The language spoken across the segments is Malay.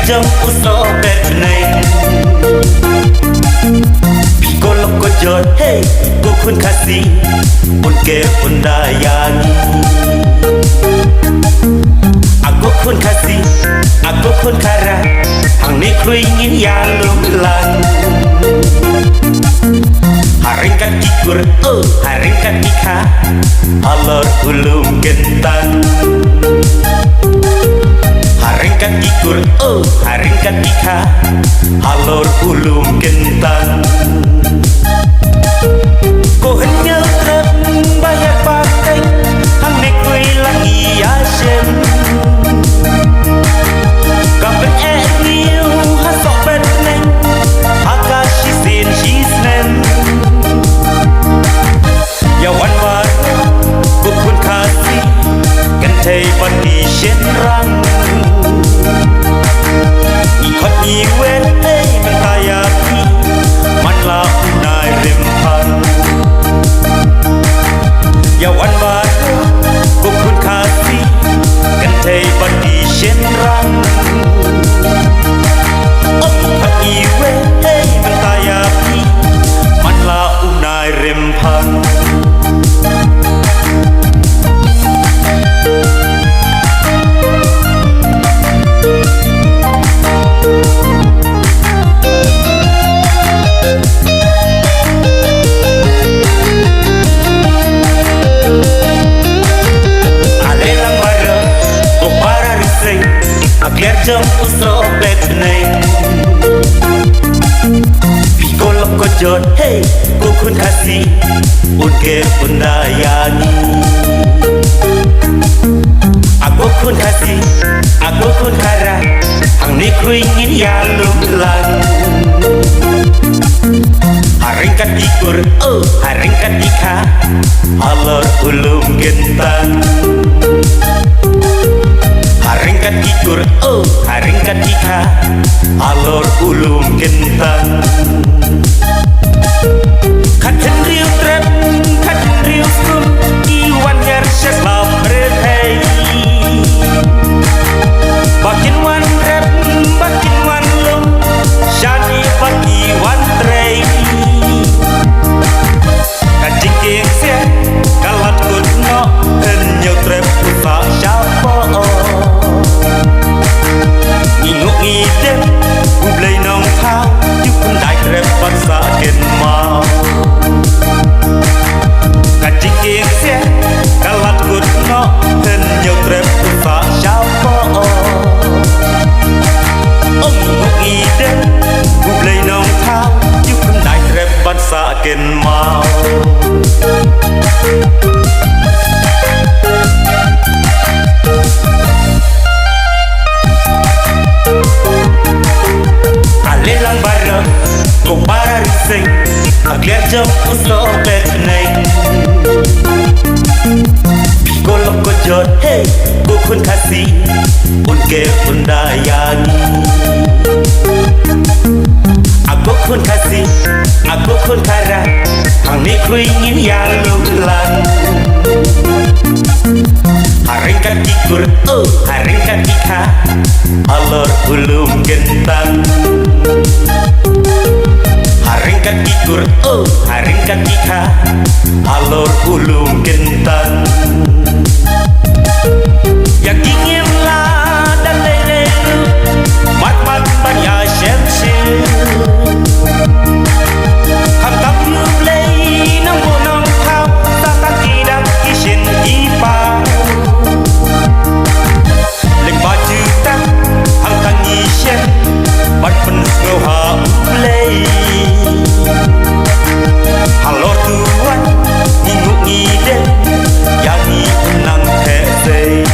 Jom uso Bneng Piko loko jod hey Kukun kasih Unke undayani Aku kun kasih Aku kun kara Hang ni ku ingin ya lumlan Haringkat ikur haringkat ika Alor ulum gentan Haringkat ikur, haringkat ika Alor ulum gentan Ko hanya trep bayar pakai Hang nek kui langi asem Kapet niu hasok Bneng Haka shisin shisnem Yawan war kukun kasih Kentai pandi shenrang Ikot iwen hey mentayapi Manla unai rempan Yawan baru kukun kasih Kentai pandi shenrang Ikot iwen hey mentayapi Manla unai rempan Jom uso Bneng Piko loko jod hey Kukun kasih Unke undayani Aku kun kasih Aku kun kara Hang ni ku ingin ya lumlan Haringkat ikur haringkat ika Alor ulum gentan Haringkat ikur, haringkat ika Alor ulum gentan Katen riu trep, katen riu skum Iwan yar syaslam redhei Bakin wan rep, bakin wan lum Shani baki wan trei Kajing kengsia, kalat kutno Henyau trep usak syapo Ngidem Bublay nong thao Chúc con đại rep bắt xa kiên mau Cả chính kiên xe Cả lát cút nó Hình nhiều rep của xa sao có Ông ngục ngidem Bublay nong thao Chúc con đại rep bắt xa kiên mau Lelang bareng, kau para rising Agar jom uso Bneng Piko loko jod, hey, kukun kasih Unke undayani Aku kun kasih, aku kun kara Hang ni ku ingin ya lumlan Haringkat ikur, haringkat ika Alor ulum gentan Haringkat ikur, haringkat ika Alor ulum gentan Yang inginlah dan leleru Mat-mat banyak syemsyir Hamkap nublay nang bunong kau Tatang tidak kishin ipang Leng baju tak hang tangi syen Bat pensngau ha play Halor tuan nginguk ngidem Yani unang tesay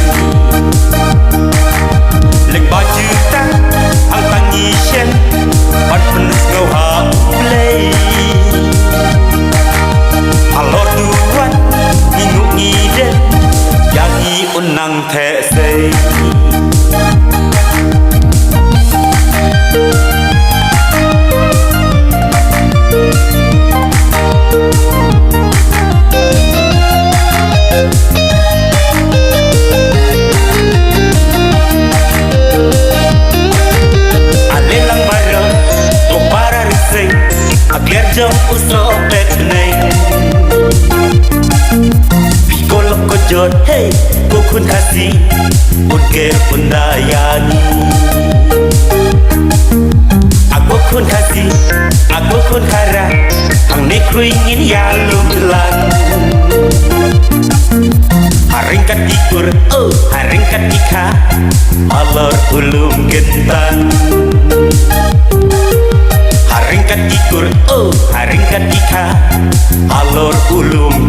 dayani. Aku kun kasih, aku kun harap, hang ni ku ingin ya lumlan. Haringkat ikur, oh haringkat ika, alor ulum gentan. Haringkat ikur, oh haringkat ika, alor ulum